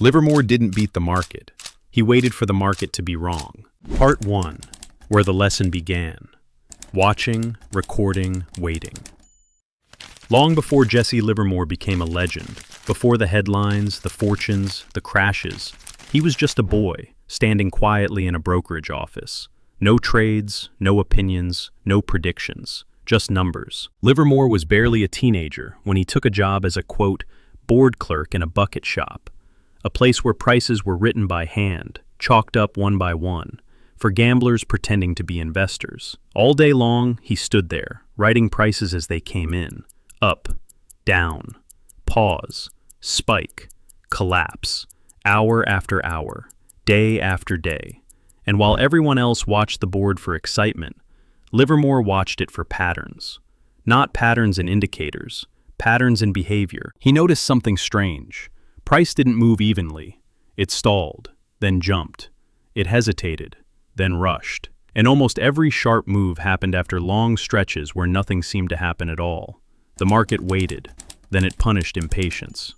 Livermore didn't beat the market. He waited for the market to be wrong. Part 1, where the lesson began. Watching, recording, waiting. Long before Jesse Livermore became a legend, before the headlines, the fortunes, the crashes, he was just a boy, standing quietly in a brokerage office. No trades, no opinions, no predictions, just numbers. Livermore was barely a teenager when he took a job as a, quote, board clerk in a bucket shop, a place where prices were written by hand, chalked up one by one, for gamblers pretending to be investors. All day long, he stood there, writing prices as they came in. Up, down, pause, spike, collapse, hour after hour, day after day. And while everyone else watched the board for excitement, Livermore watched it for patterns. Not patterns in indicators, patterns in behavior. He noticed something strange. Price didn't move evenly. It stalled, then jumped. It hesitated, then rushed. And almost every sharp move happened after long stretches where nothing seemed to happen at all. The market waited, then it punished impatience.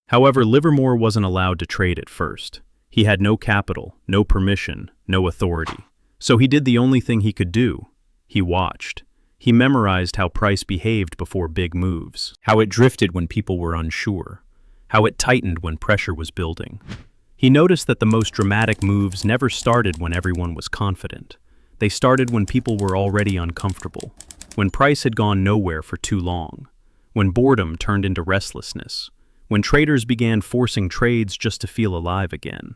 However, Livermore wasn't allowed to trade at first. He had no capital, no permission, no authority. So he did the only thing he could do. He watched. He memorized how price behaved before big moves, how it drifted when people were unsure, how it tightened when pressure was building. He noticed that the most dramatic moves never started when everyone was confident. They started when people were already uncomfortable, when price had gone nowhere for too long, when boredom turned into restlessness, when traders began forcing trades just to feel alive again.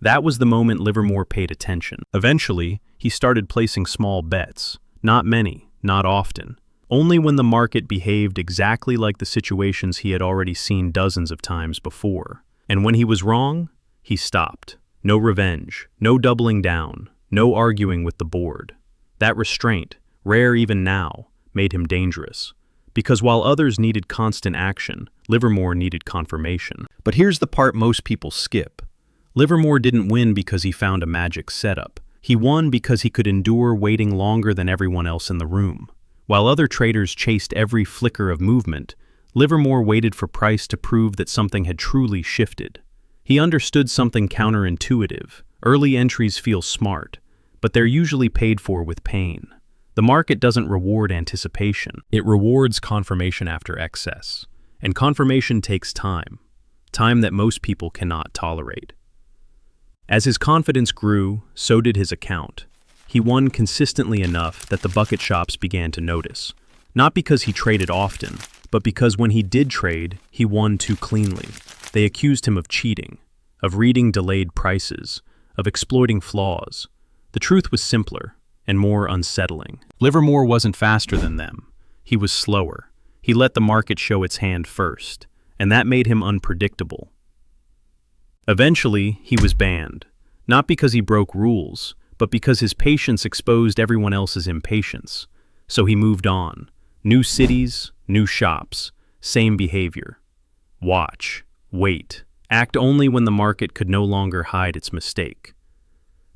That was the moment Livermore paid attention. Eventually, he started placing small bets. Not many, not often. Only when the market behaved exactly like the situations he had already seen dozens of times before. And when he was wrong, he stopped. No revenge, no doubling down, no arguing with the board. That restraint, rare even now, made him dangerous. Because while others needed constant action, Livermore needed confirmation. But here's the part most people skip. Livermore didn't win because he found a magic setup. He won because he could endure waiting longer than everyone else in the room. While other traders chased every flicker of movement, Livermore waited for price to prove that something had truly shifted. He understood something counterintuitive. Early entries feel smart, but they're usually paid for with pain. The market doesn't reward anticipation. It rewards confirmation after excess. And confirmation takes time. Time that most people cannot tolerate. As his confidence grew, so did his account. He won consistently enough that the bucket shops began to notice. Not because he traded often, but because when he did trade, he won too cleanly. They accused him of cheating, of reading delayed prices, of exploiting flaws. The truth was simpler and more unsettling. Livermore wasn't faster than them. He was slower. He let the market show its hand first, and that made him unpredictable. Eventually, he was banned, not because he broke rules, but because his patience exposed everyone else's impatience. So he moved on. New cities, new shops, same behavior. Watch, wait, act only when the market could no longer hide its mistake.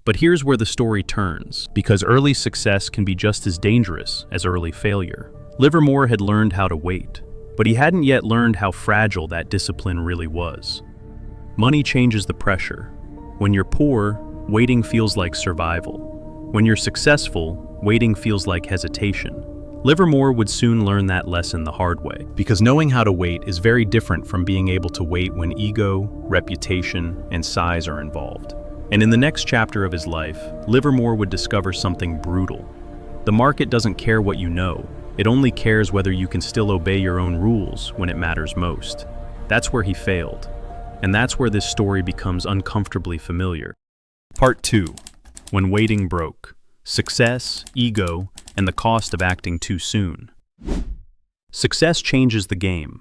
But here's where the story turns, because early success can be just as dangerous as early failure. Livermore had learned how to wait, but he hadn't yet learned how fragile that discipline really was. Money changes the pressure. When you're poor, waiting feels like survival. When you're successful, waiting feels like hesitation. Livermore would soon learn that lesson the hard way, because knowing how to wait is very different from being able to wait when ego, reputation, and size are involved. And in the next chapter of his life, Livermore would discover something brutal. The market doesn't care what you know. It only cares whether you can still obey your own rules when it matters most. That's where he failed. And that's where this story becomes uncomfortably familiar. Part 2. When waiting broke. Success, ego, and the cost of acting too soon. Success changes the game.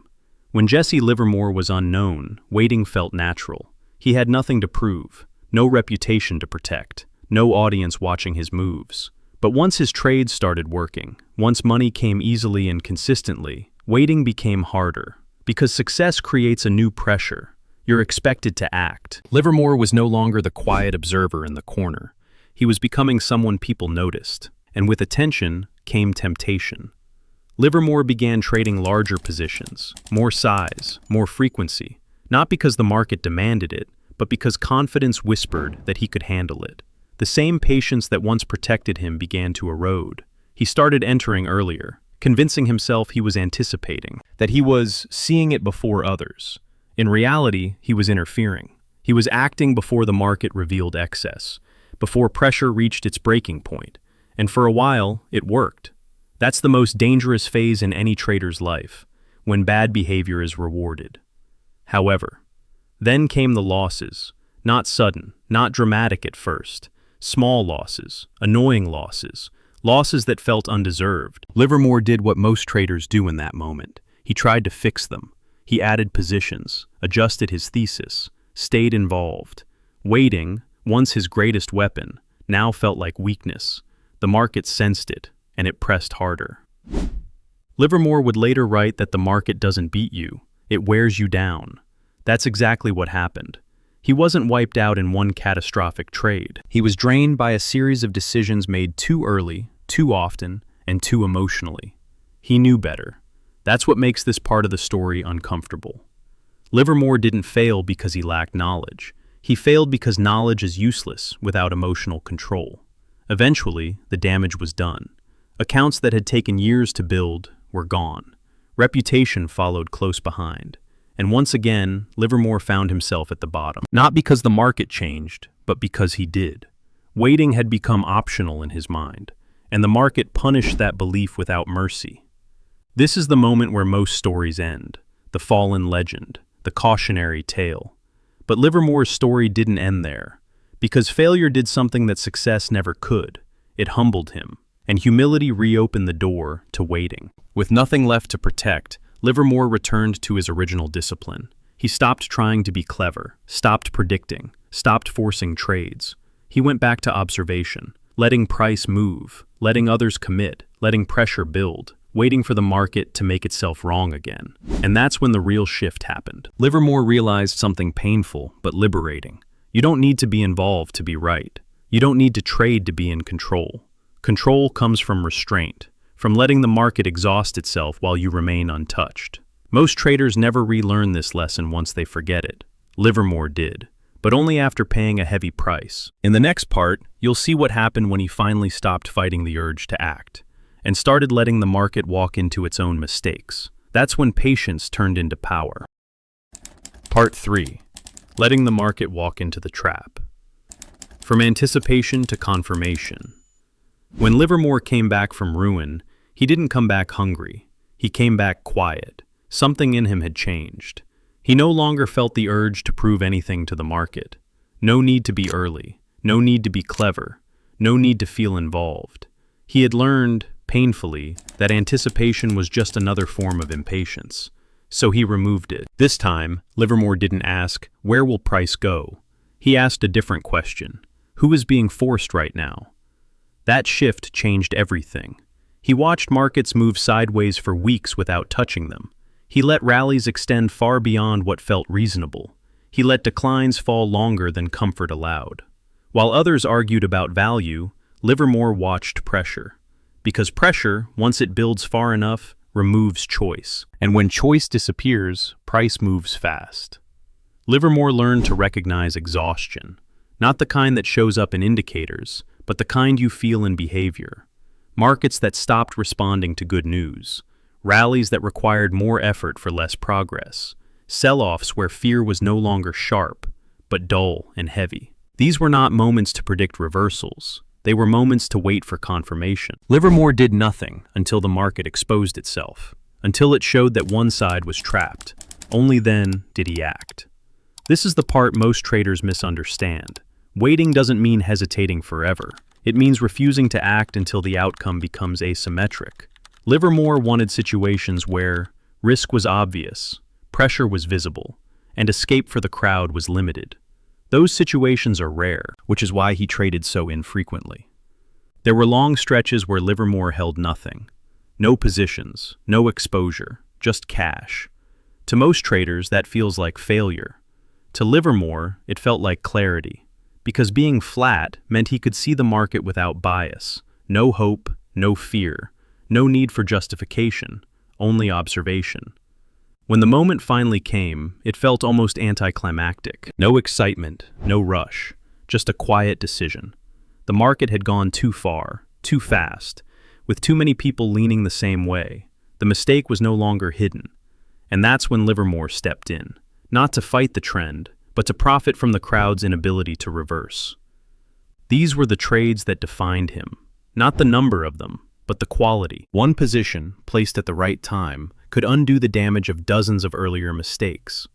When Jesse Livermore was unknown, waiting felt natural. He had nothing to prove, no reputation to protect, no audience watching his moves. But once his trades started working, once money came easily and consistently, waiting became harder. Because success creates a new pressure. You're expected to act. Livermore was no longer the quiet observer in the corner. He was becoming someone people noticed. And with attention came temptation. Livermore began trading larger positions, more size, more frequency, Not because the market demanded it, but because confidence whispered that he could handle it. The same patience that once protected him began to erode. He started entering earlier, convincing himself he was anticipating, that he was seeing it before others. In reality, he was interfering. He was acting before the market revealed excess, before pressure reached its breaking point. And for a while, it worked. That's the most dangerous phase in any trader's life, when bad behavior is rewarded. However, then came the losses, not sudden, not dramatic at first. Small losses, annoying losses, losses that felt undeserved. Livermore did what most traders do in that moment. He tried to fix them. He added positions, adjusted his thesis, stayed involved. Waiting, once his greatest weapon, now felt like weakness. The market sensed it, and it pressed harder. Livermore would later write that the market doesn't beat you, it wears you down. That's exactly what happened. He wasn't wiped out in one catastrophic trade. He was drained by a series of decisions made too early, too often, and too emotionally. He knew better. That's what makes this part of the story uncomfortable. Livermore didn't fail because he lacked knowledge. He failed because knowledge is useless without emotional control. Eventually, the damage was done. Accounts that had taken years to build were gone. Reputation followed close behind. And once again, Livermore found himself at the bottom. Not because the market changed, but because he did. Waiting had become optional in his mind, and the market punished that belief without mercy. This is the moment where most stories end, the fallen legend, the cautionary tale. But Livermore's story didn't end there, because failure did something that success never could. It humbled him, and humility reopened the door to waiting. With nothing left to protect, Livermore returned to his original discipline. He stopped trying to be clever, stopped predicting, stopped forcing trades. He went back to observation, letting price move, letting others commit, letting pressure build, waiting for the market to make itself wrong again. And that's when the real shift happened. Livermore realized something painful but liberating. You don't need to be involved to be right. You don't need to trade to be in control. Control comes from restraint, from letting the market exhaust itself while you remain untouched. Most traders never relearn this lesson once they forget it. Livermore did, but only after paying a heavy price. In the next part, you'll see what happened when he finally stopped fighting the urge to act, and started letting the market walk into its own mistakes. That's when patience turned into power. Part 3. Letting the market walk into the trap. From anticipation to confirmation. When Livermore came back from ruin, he didn't come back hungry. He came back quiet. Something in him had changed. He no longer felt the urge to prove anything to the market. No need to be early. No need to be clever. No need to feel involved. He had learned, painfully, that anticipation was just another form of impatience. So he removed it. This time, Livermore didn't ask, "Where will price go?" He asked a different question. Who is being forced right now? That shift changed everything. He watched markets move sideways for weeks without touching them. He let rallies extend far beyond what felt reasonable. He let declines fall longer than comfort allowed. While others argued about value, Livermore watched pressure. Because pressure, once it builds far enough, removes choice. And when choice disappears, price moves fast. Livermore learned to recognize exhaustion, not the kind that shows up in indicators, but the kind you feel in behavior. Markets that stopped responding to good news. Rallies that required more effort for less progress. Sell-offs where fear was no longer sharp, but dull and heavy. These were not moments to predict reversals. They were moments to wait for confirmation. Livermore did nothing until the market exposed itself, until it showed that one side was trapped. Only then did he act. This is the part most traders misunderstand. Waiting doesn't mean hesitating forever. It means refusing to act until the outcome becomes asymmetric. Livermore wanted situations where risk was obvious, pressure was visible, and escape for the crowd was limited. Those situations are rare, which is why he traded so infrequently. There were long stretches where Livermore held nothing. No positions, no exposure, just cash. To most traders, that feels like failure. To Livermore, it felt like clarity. Because being flat meant he could see the market without bias. No hope, no fear, no need for justification, only observation. When the moment finally came, it felt almost anticlimactic. No excitement, no rush, just a quiet decision. The market had gone too far, too fast, with too many people leaning the same way. The mistake was no longer hidden. And that's when Livermore stepped in, not to fight the trend, but to profit from the crowd's inability to reverse. These were the trades that defined him, not the number of them, but the quality. One position, placed at the right time, could undo the damage of dozens of earlier mistakes.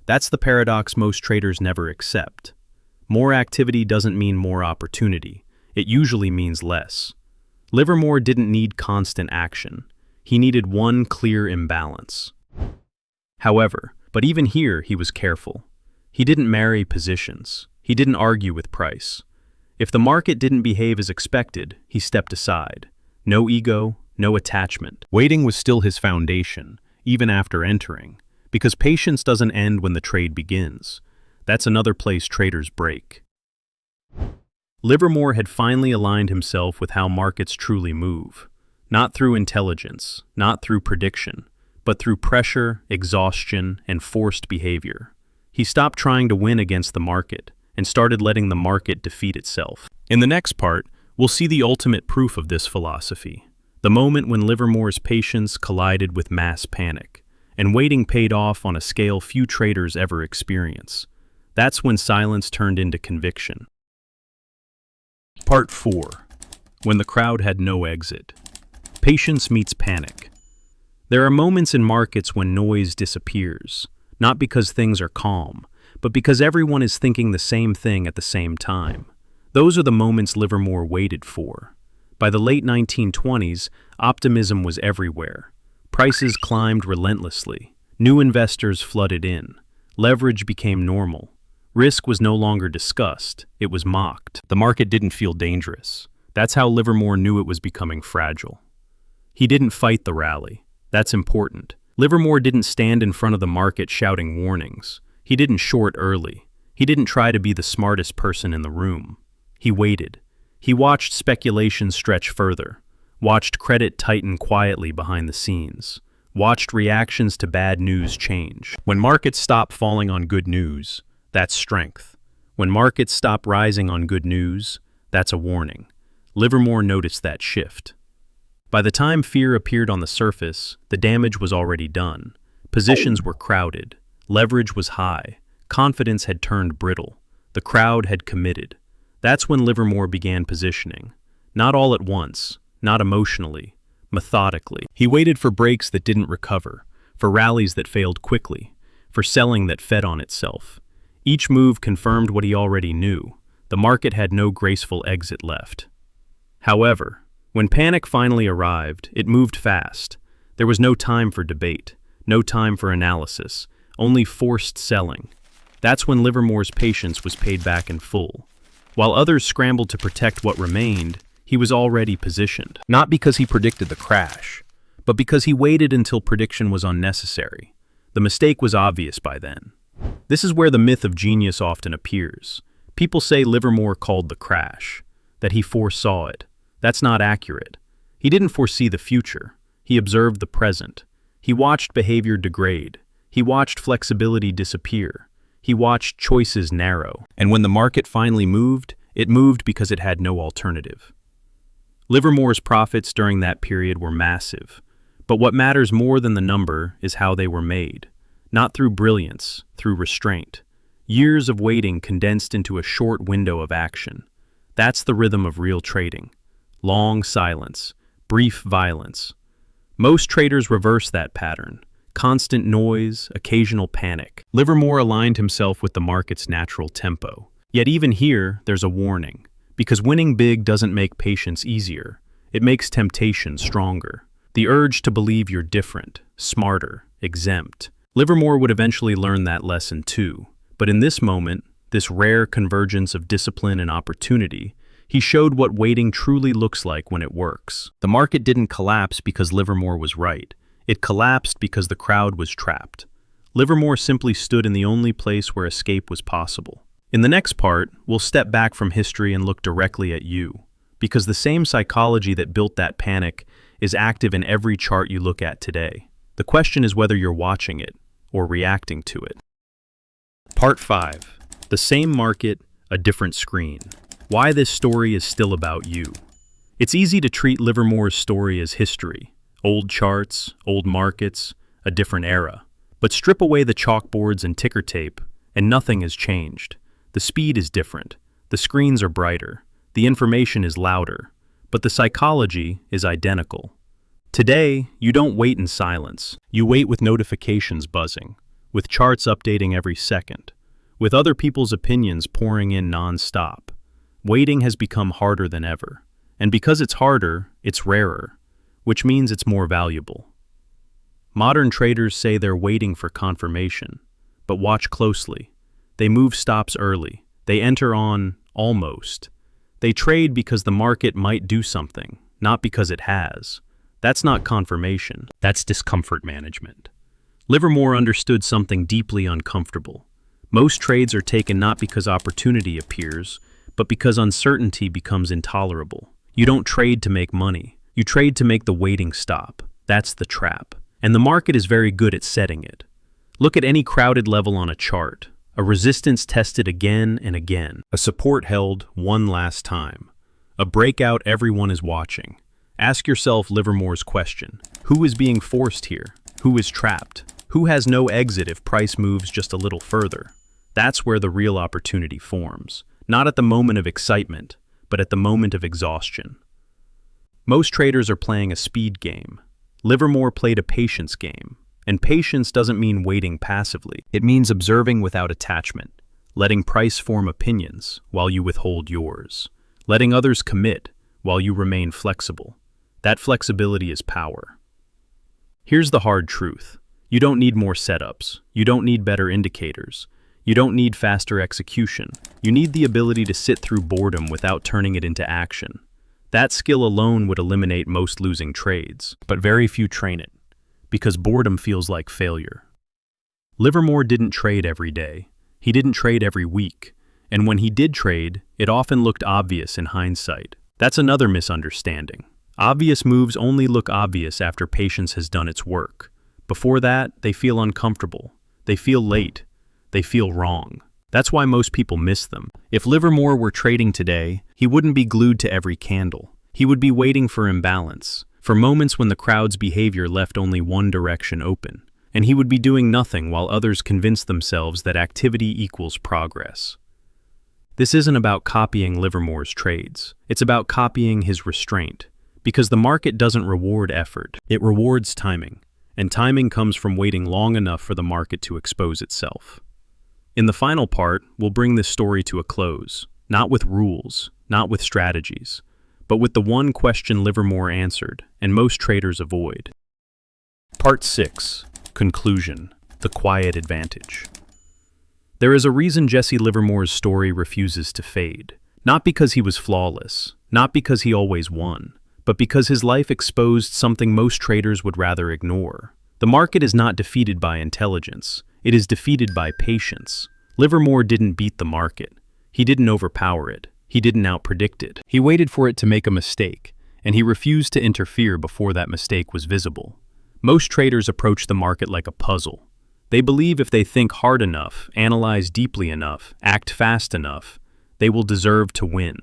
That's the paradox most traders never accept. More activity doesn't mean more opportunity. It usually means less. Livermore didn't need constant action. He needed one clear imbalance. However, but even here he was careful. He didn't marry positions. He didn't argue with price. If the market didn't behave as expected, he stepped aside. No ego, no attachment. Waiting was still his foundation, even after entering, because patience doesn't end when the trade begins. That's another place traders break. Livermore had finally aligned himself with how markets truly move. Not through intelligence, not through prediction, but through pressure, exhaustion, and forced behavior. He stopped trying to win against the market and started letting the market defeat itself. In the next part, we'll see the ultimate proof of this philosophy. The moment when Livermore's patience collided with mass panic, and waiting paid off on a scale few traders ever experience. That's when silence turned into conviction. Part 4. When the crowd had no exit. Patience meets panic. There are moments in markets when noise disappears, not because things are calm, but because everyone is thinking the same thing at the same time. Those are the moments Livermore waited for. By the late 1920s, optimism was everywhere. Prices climbed relentlessly. New investors flooded in. Leverage became normal. Risk was no longer discussed, it was mocked. The market didn't feel dangerous. That's how Livermore knew it was becoming fragile. He didn't fight the rally. That's important. Livermore didn't stand in front of the market shouting warnings. He didn't short early. He didn't try to be the smartest person in the room. He waited. He watched speculation stretch further, watched credit tighten quietly behind the scenes, watched reactions to bad news change. When markets stop falling on good news, that's strength. When markets stop rising on good news, that's a warning. Livermore noticed that shift. By the time fear appeared on the surface, the damage was already done. Positions were crowded. Leverage was high. Confidence had turned brittle. The crowd had committed. That's when Livermore began positioning. Not all at once, not emotionally, methodically. He waited for breaks that didn't recover, for rallies that failed quickly, for selling that fed on itself. Each move confirmed what he already knew. The market had no graceful exit left. However, when panic finally arrived, it moved fast. There was no time for debate, no time for analysis, only forced selling. That's when Livermore's patience was paid back in full. While others scrambled to protect what remained, he was already positioned. Not because he predicted the crash, but because he waited until prediction was unnecessary. The mistake was obvious by then. This is where the myth of genius often appears. People say Livermore called the crash, that he foresaw it. That's not accurate. He didn't foresee the future. He observed the present. He watched behavior degrade. He watched flexibility disappear. He watched choices narrow. And when the market finally moved, it moved because it had no alternative. Livermore's profits during that period were massive. But what matters more than the number is how they were made. Not through brilliance, through restraint. Years of waiting condensed into a short window of action. That's the rhythm of real trading. Long silence, brief violence. Most traders reverse that pattern. Constant noise, occasional panic. Livermore aligned himself with the market's natural tempo. Yet even here, there's a warning. Because winning big doesn't make patience easier. It makes temptation stronger. The urge to believe you're different, smarter, exempt. Livermore would eventually learn that lesson too. But in this moment, this rare convergence of discipline and opportunity, he showed what waiting truly looks like when it works. The market didn't collapse because Livermore was right. It collapsed because the crowd was trapped. Livermore simply stood in the only place where escape was possible. In the next part, we'll step back from history and look directly at you, because the same psychology that built that panic is active in every chart you look at today. The question is whether you're watching it or reacting to it. Part 5. The same market, a different screen. Why this story is still about you. It's easy to treat Livermore's story as history. Old charts, old markets, a different era. But strip away the chalkboards and ticker tape, and nothing has changed. The speed is different. The screens are brighter. The information is louder. But the psychology is identical. Today, you don't wait in silence. You wait with notifications buzzing, with charts updating every second, with other people's opinions pouring in non-stop. Waiting has become harder than ever. And because it's harder, it's rarer, which means it's more valuable. Modern traders say they're waiting for confirmation, but watch closely. They move stops early. They enter on almost. They trade because the market might do something, not because it has. That's not confirmation. That's discomfort management. Livermore understood something deeply uncomfortable. Most trades are taken not because opportunity appears, but because uncertainty becomes intolerable. You don't trade to make money. You trade to make the waiting stop. That's the trap. And the market is very good at setting it. Look at any crowded level on a chart. A resistance tested again and again. A support held one last time. A breakout everyone is watching. Ask yourself Livermore's question. Who is being forced here? Who is trapped? Who has no exit if price moves just a little further? That's where the real opportunity forms. Not at the moment of excitement, but at the moment of exhaustion. Most traders are playing a speed game. Livermore played a patience game. And patience doesn't mean waiting passively. It means observing without attachment, letting price form opinions while you withhold yours, letting others commit while you remain flexible. That flexibility is power. Here's the hard truth. You don't need more setups. You don't need better indicators. You don't need faster execution. You need the ability to sit through boredom without turning it into action. That skill alone would eliminate most losing trades, but very few train it, because boredom feels like failure. Livermore didn't trade every day. He didn't trade every week. And when he did trade, it often looked obvious in hindsight. That's another misunderstanding. Obvious moves only look obvious after patience has done its work. Before that, they feel uncomfortable. They feel late. They feel wrong. That's why most people miss them. If Livermore were trading today, he wouldn't be glued to every candle. He would be waiting for imbalance, for moments when the crowd's behavior left only one direction open. And he would be doing nothing while others convinced themselves that activity equals progress. This isn't about copying Livermore's trades. It's about copying his restraint. Because the market doesn't reward effort. It rewards timing. And timing comes from waiting long enough for the market to expose itself. In the final part, we'll bring this story to a close, not with rules, not with strategies, but with the one question Livermore answered, and most traders avoid. Part 6. Conclusion. The quiet advantage. There is a reason Jesse Livermore's story refuses to fade. Not because he was flawless, not because he always won, but because his life exposed something most traders would rather ignore. The market is not defeated by intelligence. It is defeated by patience. Livermore didn't beat the market. He didn't overpower it. He didn't outpredict it. He waited for it to make a mistake, and he refused to interfere before that mistake was visible. Most traders approach the market like a puzzle. They believe if they think hard enough, analyze deeply enough, act fast enough, they will deserve to win.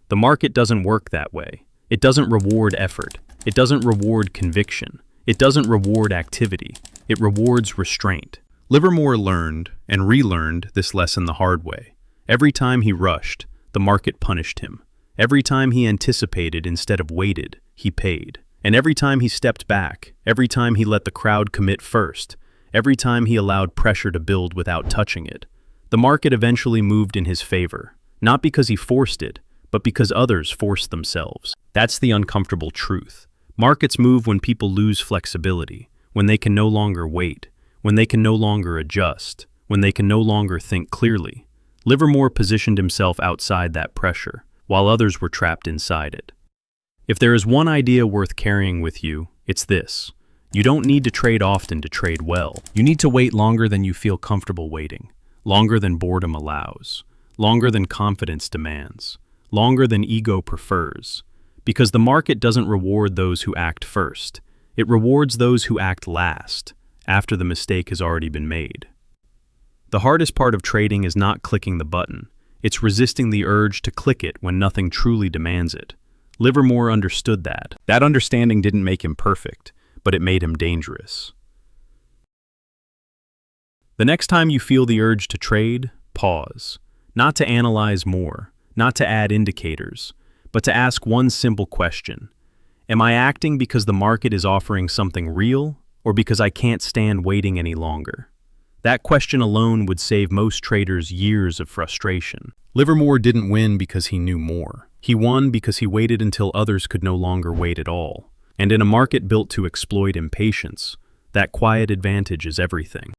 The market doesn't work that way. It doesn't reward effort. It doesn't reward conviction. It doesn't reward activity. It rewards restraint. Livermore learned and relearned this lesson the hard way. Every time he rushed, the market punished him. Every time he anticipated instead of waited, he paid. And every time he stepped back, every time he let the crowd commit first, every time he allowed pressure to build without touching it, the market eventually moved in his favor, not because he forced it, but because others forced themselves. That's the uncomfortable truth. Markets move when people lose flexibility, when they can no longer wait, when they can no longer adjust, when they can no longer think clearly. Livermore positioned himself outside that pressure, while others were trapped inside it. If there is one idea worth carrying with you, it's this. You don't need to trade often to trade well. You need to wait longer than you feel comfortable waiting, longer than boredom allows, longer than confidence demands, longer than ego prefers. Because the market doesn't reward those who act first. It rewards those who act last, after the mistake has already been made. The hardest part of trading is not clicking the button. It's resisting the urge to click it when nothing truly demands it. Livermore understood that. That understanding didn't make him perfect, but it made him dangerous. The next time you feel the urge to trade, pause. Not to analyze more, not to add indicators, but to ask one simple question. Am I acting because the market is offering something real, or because I can't stand waiting any longer? That question alone would save most traders years of frustration. Livermore didn't win because he knew more. He won because he waited until others could no longer wait at all. And in a market built to exploit impatience, that quiet advantage is everything.